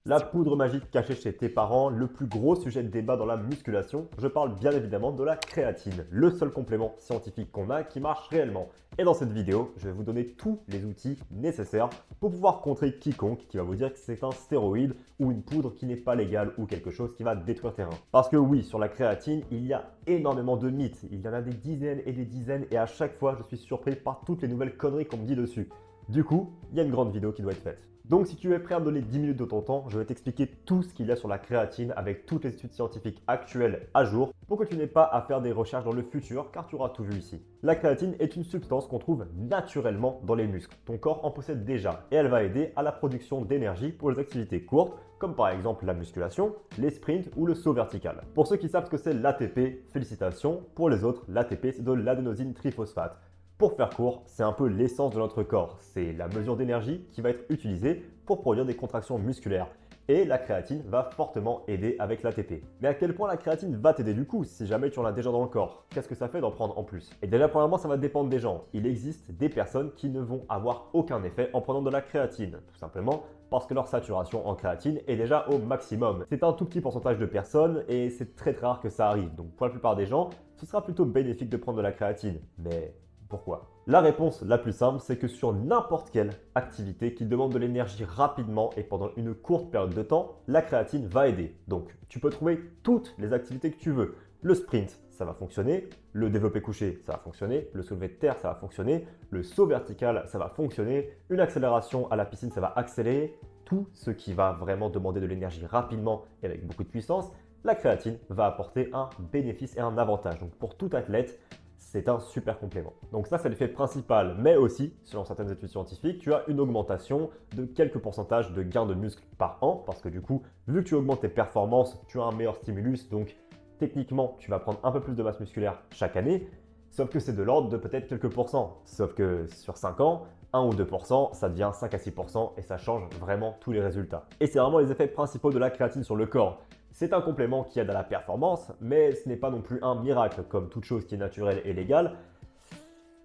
La poudre magique cachée chez tes parents, le plus gros sujet de débat dans la musculation, je parle bien évidemment de la créatine, le seul complément scientifique qu'on a qui marche réellement. Et dans cette vidéo, je vais vous donner tous les outils nécessaires pour pouvoir contrer quiconque qui va vous dire que c'est un stéroïde ou une poudre qui n'est pas légale ou quelque chose qui va détruire tes reins. Parce que oui, sur la créatine, il y a énormément de mythes, il y en a des dizaines et à chaque fois, je suis surpris par toutes les nouvelles conneries qu'on me dit dessus. Du coup, il y a une grande vidéo qui doit être faite. Donc si tu es prêt à me donner 10 minutes de ton temps, je vais t'expliquer tout ce qu'il y a sur la créatine avec toutes les études scientifiques actuelles à jour pour que tu n'aies pas à faire des recherches dans le futur car tu auras tout vu ici. La créatine est une substance qu'on trouve naturellement dans les muscles. Ton corps en possède déjà et elle va aider à la production d'énergie pour les activités courtes comme par exemple la musculation, les sprints ou le saut vertical. Pour ceux qui savent ce que c'est l'ATP, félicitations. Pour les autres, l'ATP c'est de l'adénosine triphosphate. Pour faire court, c'est un peu l'essence de notre corps. C'est la mesure d'énergie qui va être utilisée pour produire des contractions musculaires. Et la créatine va fortement aider avec l'ATP. Mais à quel point la créatine va t'aider du coup si jamais tu en as déjà dans le corps? Qu'est-ce que ça fait d'en prendre en plus? Et déjà premièrement, ça va dépendre des gens. Il existe des personnes qui ne vont avoir aucun effet en prenant de la créatine. Tout simplement parce que leur saturation en créatine est déjà au maximum. C'est un tout petit pourcentage de personnes et c'est très rare que ça arrive. Donc pour la plupart des gens, ce sera plutôt bénéfique de prendre de la créatine. Mais pourquoi? La réponse la plus simple, c'est que sur n'importe quelle activité qui demande de l'énergie rapidement et pendant une courte période de temps, la créatine va aider. Donc, tu peux trouver toutes les activités que tu veux. Le sprint, ça va fonctionner. Le développé couché, ça va fonctionner. Le soulevé de terre, ça va fonctionner. Le saut vertical, ça va fonctionner. Une accélération à la piscine, ça va accélérer. Tout ce qui va vraiment demander de l'énergie rapidement et avec beaucoup de puissance, la créatine va apporter un bénéfice et un avantage. Donc, pour tout athlète, c'est un super complément. Donc ça, c'est l'effet principal, mais aussi, selon certaines études scientifiques, tu as une augmentation de quelques pourcentages de gains de muscles par an, parce que du coup, vu que tu augmentes tes performances, tu as un meilleur stimulus, donc techniquement, tu vas prendre un peu plus de masse musculaire chaque année, sauf que c'est de l'ordre de peut-être quelques pourcents. Sauf que sur 5 ans, 1 ou 2%, ça devient 5 à 6% et ça change vraiment tous les résultats. Et c'est vraiment les effets principaux de la créatine sur le corps. C'est un complément qui aide à la performance, mais ce n'est pas non plus un miracle. Comme toute chose qui est naturelle et légale,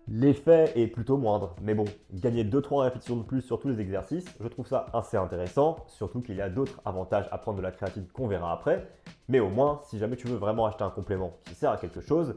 l'effet est plutôt moindre. Mais bon, gagner 2-3 répétitions de plus sur tous les exercices, je trouve ça assez intéressant, surtout qu'il y a d'autres avantages à prendre de la créatine qu'on verra après. Mais au moins, si jamais tu veux vraiment acheter un complément qui sert à quelque chose,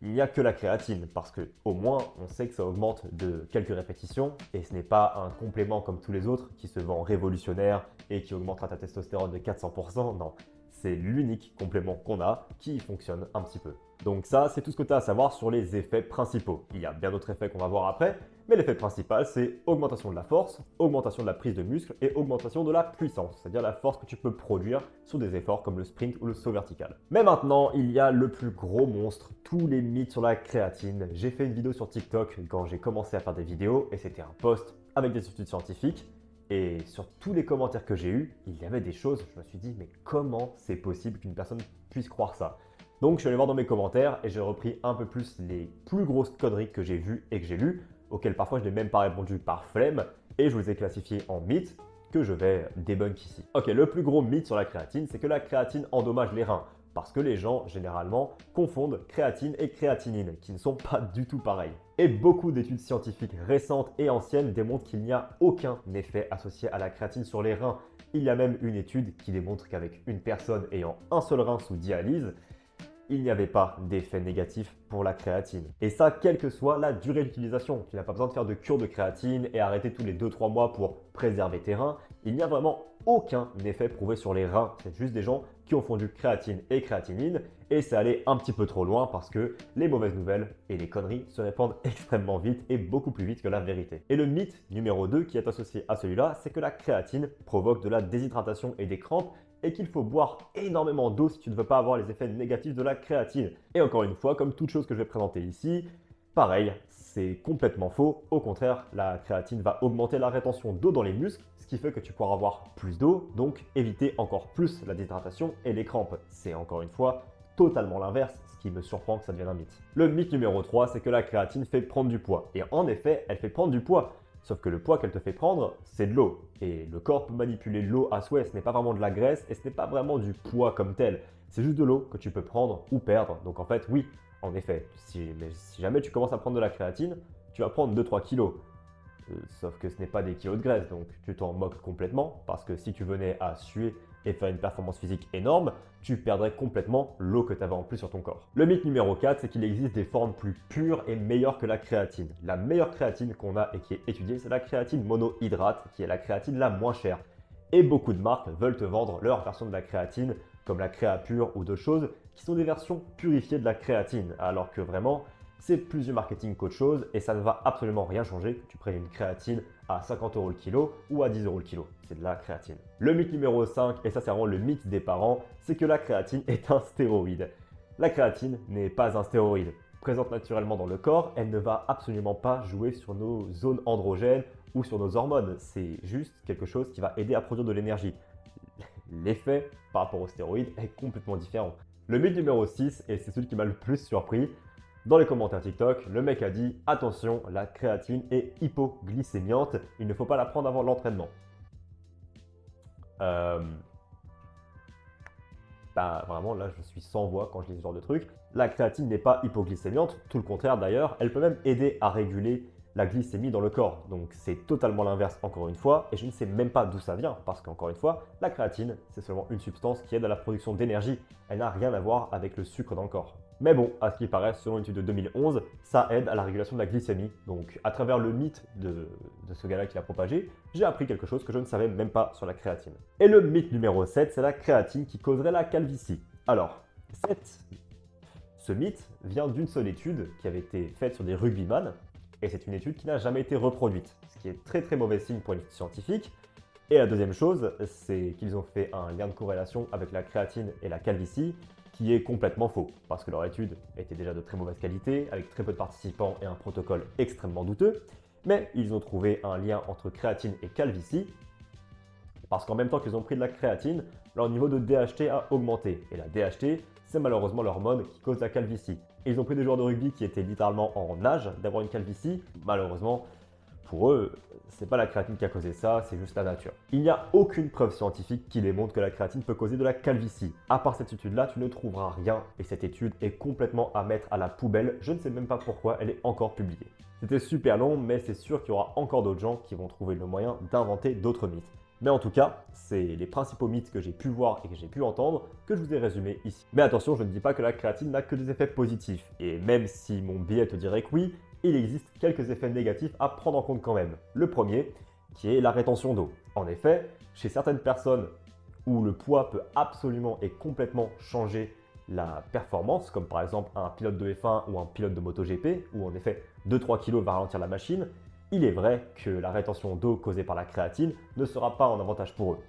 il n'y a que la créatine, parce que au moins on sait que ça augmente de quelques répétitions et ce n'est pas un complément comme tous les autres qui se vend révolutionnaire et qui augmentera ta testostérone de 400%. Non, c'est l'unique complément qu'on a qui fonctionne un petit peu. Donc ça, c'est tout ce que tu as à savoir sur les effets principaux. Il y a bien d'autres effets qu'on va voir après, mais l'effet principal, c'est augmentation de la force, augmentation de la prise de muscle et augmentation de la puissance, c'est-à-dire la force que tu peux produire sur des efforts comme le sprint ou le saut vertical. Mais maintenant, il y a le plus gros monstre, tous les mythes sur la créatine. J'ai fait une vidéo sur TikTok quand j'ai commencé à faire des vidéos et c'était un post avec des études scientifiques. Et sur tous les commentaires que j'ai eus, il y avait des choses, je me suis dit, mais comment c'est possible qu'une personne puisse croire ça? Donc je suis allé voir dans mes commentaires et j'ai repris un peu plus les plus grosses conneries que j'ai vues et que j'ai lues, auxquelles parfois je n'ai même pas répondu par flemme, et je vous ai classifiés en mythes que je vais débunk ici. Ok, le plus gros mythe sur la créatine, c'est que la créatine endommage les reins, parce que les gens, généralement, confondent créatine et créatinine, qui ne sont pas du tout pareils. Et beaucoup d'études scientifiques récentes et anciennes démontrent qu'il n'y a aucun effet associé à la créatine sur les reins. Il y a même une étude qui démontre qu'avec une personne ayant un seul rein sous dialyse, il n'y avait pas d'effet négatif pour la créatine. Et ça, quelle que soit la durée d'utilisation. Tu n'as pas besoin de faire de cure de créatine et arrêter tous les 2-3 mois pour préserver tes reins. Il n'y a vraiment aucun effet prouvé sur les reins. C'est juste des gens qui ont fondu créatine et créatinine et c'est allé un petit peu trop loin parce que les mauvaises nouvelles et les conneries se répandent extrêmement vite et beaucoup plus vite que la vérité. Et le mythe numéro 2 qui est associé à celui-là, c'est que la créatine provoque de la déshydratation et des crampes et qu'il faut boire énormément d'eau si tu ne veux pas avoir les effets négatifs de la créatine. Et encore une fois, comme toute chose que je vais présenter ici, pareil, c'est complètement faux. Au contraire, la créatine va augmenter la rétention d'eau dans les muscles, ce qui fait que tu pourras avoir plus d'eau, donc éviter encore plus la déshydratation et les crampes. C'est encore une fois totalement l'inverse, ce qui me surprend que ça devienne un mythe. Le mythe numéro 3, c'est que la créatine fait prendre du poids. Et en effet, elle fait prendre du poids. Sauf que le poids qu'elle te fait prendre, c'est de l'eau. Et le corps peut manipuler l'eau à souhait. Ce n'est pas vraiment de la graisse et ce n'est pas vraiment du poids comme tel. C'est juste de l'eau que tu peux prendre ou perdre. Donc en fait, oui, en effet, si jamais tu commences à prendre de la créatine, tu vas prendre 2-3 kilos. sauf que ce n'est pas des kilos de graisse, donc tu t'en moques complètement, parce que si tu venais à suer et faire une performance physique énorme, tu perdrais complètement l'eau que tu avais en plus sur ton corps. Le mythe numéro 4, c'est qu'il existe des formes plus pures et meilleures que la créatine. La meilleure créatine qu'on a et qui est étudiée, c'est la créatine monohydrate, qui est la créatine la moins chère. Et beaucoup de marques veulent te vendre leur version de la créatine, comme la Créapure ou d'autres choses, qui sont des versions purifiées de la créatine, alors que vraiment, c'est plus du marketing qu'autre chose et ça ne va absolument rien changer que tu prennes une créatine à 50 € le kilo ou à 10 € le kilo. C'est de la créatine. Le mythe numéro 5, et ça c'est vraiment le mythe des parents, c'est que la créatine est un stéroïde. La créatine n'est pas un stéroïde. Présente naturellement dans le corps, elle ne va absolument pas jouer sur nos zones androgènes ou sur nos hormones. C'est juste quelque chose qui va aider à produire de l'énergie. L'effet par rapport aux stéroïdes est complètement différent. Le mythe numéro 6, et c'est celui qui m'a le plus surpris, dans les commentaires TikTok, le mec a dit « Attention, la créatine est hypoglycémiante, il ne faut pas la prendre avant l'entraînement. » Vraiment, là, je suis sans voix quand je lis ce genre de truc. La créatine n'est pas hypoglycémiante, tout le contraire d'ailleurs, elle peut même aider à réguler la glycémie dans le corps. Donc c'est totalement l'inverse encore une fois, et je ne sais même pas d'où ça vient, parce qu'encore une fois, la créatine, c'est seulement une substance qui aide à la production d'énergie. Elle n'a rien à voir avec le sucre dans le corps. Mais bon, à ce qui paraît, selon une étude de 2011, ça aide à la régulation de la glycémie. Donc à travers le mythe de ce gars-là qui l'a propagé, j'ai appris quelque chose que je ne savais même pas sur la créatine. Et le mythe numéro 7, c'est la créatine qui causerait la calvitie. Alors, ce mythe vient d'une seule étude qui avait été faite sur des rugbyman, et c'est une étude qui n'a jamais été reproduite, ce qui est très très mauvais signe pour une étude scientifique. Et la deuxième chose, c'est qu'ils ont fait un lien de corrélation avec la créatine et la calvitie, qui est complètement faux, parce que leur étude était déjà de très mauvaise qualité, avec très peu de participants et un protocole extrêmement douteux, mais ils ont trouvé un lien entre créatine et calvitie, parce qu'en même temps qu'ils ont pris de la créatine, leur niveau de DHT a augmenté, et la DHT, c'est malheureusement l'hormone qui cause la calvitie. Et ils ont pris des joueurs de rugby qui étaient littéralement en âge d'avoir une calvitie, malheureusement, pour eux, c'est pas la créatine qui a causé ça, c'est juste la nature. Il n'y a aucune preuve scientifique qui démontre que la créatine peut causer de la calvitie. À part cette étude-là, tu ne trouveras rien et cette étude est complètement à mettre à la poubelle. Je ne sais même pas pourquoi elle est encore publiée. C'était super long, mais c'est sûr qu'il y aura encore d'autres gens qui vont trouver le moyen d'inventer d'autres mythes. Mais en tout cas, c'est les principaux mythes que j'ai pu voir et que j'ai pu entendre que je vous ai résumés ici. Mais attention, je ne dis pas que la créatine n'a que des effets positifs. Et même si mon biais te dirait que oui, il existe quelques effets négatifs à prendre en compte quand même. Le premier, qui est la rétention d'eau. En effet, chez certaines personnes où le poids peut absolument et complètement changer la performance, comme par exemple un pilote de F1 ou un pilote de MotoGP, où en effet 2-3 kg va ralentir la machine, il est vrai que la rétention d'eau causée par la créatine ne sera pas un avantage pour eux.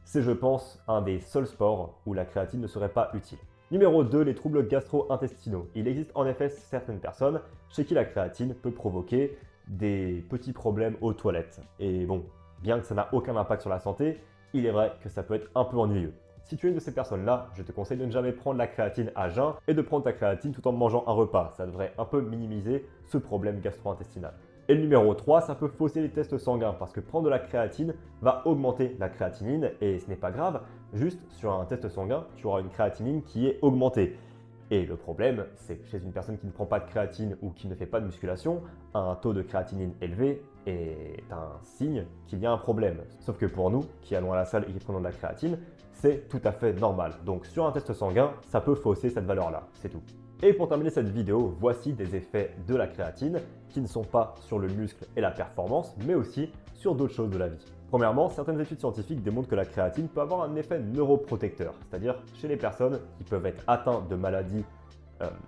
C'est, je pense, un des seuls sports où la créatine ne serait pas utile. Numéro 2, les troubles gastro-intestinaux. Il existe en effet certaines personnes chez qui la créatine peut provoquer des petits problèmes aux toilettes. Et bon, bien que ça n'a aucun impact sur la santé, il est vrai que ça peut être un peu ennuyeux. Si tu es une de ces personnes-là, je te conseille de ne jamais prendre la créatine à jeun et de prendre ta créatine tout en mangeant un repas. Ça devrait un peu minimiser ce problème gastro-intestinal. Et le numéro 3, ça peut fausser les tests sanguins parce que prendre de la créatine va augmenter la créatinine et ce n'est pas grave, juste sur un test sanguin, tu auras une créatinine qui est augmentée. Et le problème, c'est que chez une personne qui ne prend pas de créatine ou qui ne fait pas de musculation, un taux de créatinine élevé est un signe qu'il y a un problème. Sauf que pour nous, qui allons à la salle et qui prenons de la créatine, c'est tout à fait normal. Donc sur un test sanguin, ça peut fausser cette valeur-là, c'est tout. Et pour terminer cette vidéo, voici des effets de la créatine qui ne sont pas sur le muscle et la performance, mais aussi sur d'autres choses de la vie. Premièrement, certaines études scientifiques démontrent que la créatine peut avoir un effet neuroprotecteur, c'est-à-dire chez les personnes qui peuvent être atteintes de maladies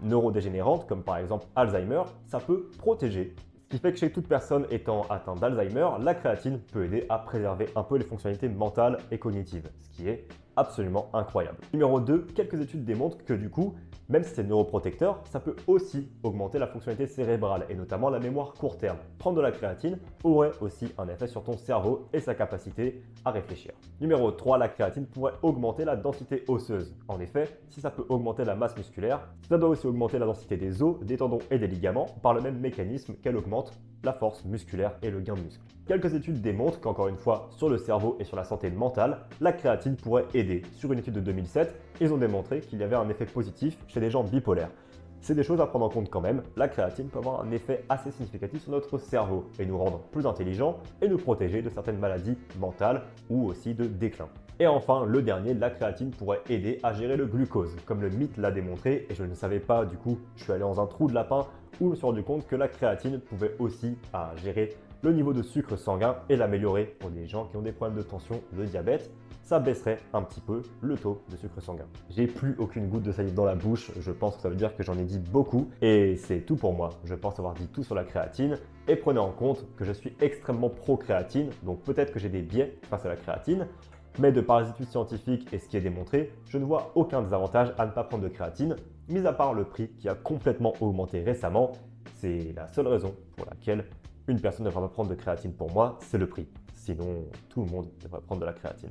neurodégénérantes, comme par exemple Alzheimer, ça peut protéger. Ce qui fait que chez toute personne étant atteinte d'Alzheimer, la créatine peut aider à préserver un peu les fonctionnalités mentales et cognitives, ce qui est absolument incroyable. Numéro 2, quelques études démontrent que du coup, même si c'est neuroprotecteur, ça peut aussi augmenter la fonctionnalité cérébrale et notamment la mémoire court terme. Prendre de la créatine aurait aussi un effet sur ton cerveau et sa capacité à réfléchir. Numéro 3, la créatine pourrait augmenter la densité osseuse. En effet, si ça peut augmenter la masse musculaire, ça doit aussi augmenter la densité des os, des tendons et des ligaments par le même mécanisme qu'elle augmente la force musculaire et le gain de muscle. Quelques études démontrent qu'encore une fois, sur le cerveau et sur la santé mentale, la créatine pourrait aider. Sur une étude de 2007, ils ont démontré qu'il y avait un effet positif chez des gens bipolaires. C'est des choses à prendre en compte quand même. La créatine peut avoir un effet assez significatif sur notre cerveau et nous rendre plus intelligents et nous protéger de certaines maladies mentales ou aussi de déclin. Et enfin, le dernier, la créatine pourrait aider à gérer le glucose, comme le mythe l'a démontré, et je ne savais pas, du coup, je suis allé dans un trou de lapin où je me suis rendu compte que la créatine pouvait aussi gérer le niveau de sucre sanguin et l'améliorer pour les gens qui ont des problèmes de tension, de diabète. Ça baisserait un petit peu le taux de sucre sanguin. J'ai plus aucune goutte de salive dans la bouche, je pense que ça veut dire que j'en ai dit beaucoup et c'est tout pour moi. Je pense avoir dit tout sur la créatine et prenez en compte que je suis extrêmement pro-créatine, donc peut-être que j'ai des biais face à la créatine, mais de par les études scientifiques et ce qui est démontré, je ne vois aucun désavantage à ne pas prendre de créatine, mis à part le prix qui a complètement augmenté récemment. C'est la seule raison pour laquelle une personne ne devrait pas prendre de créatine pour moi, c'est le prix. Sinon, tout le monde devrait prendre de la créatine.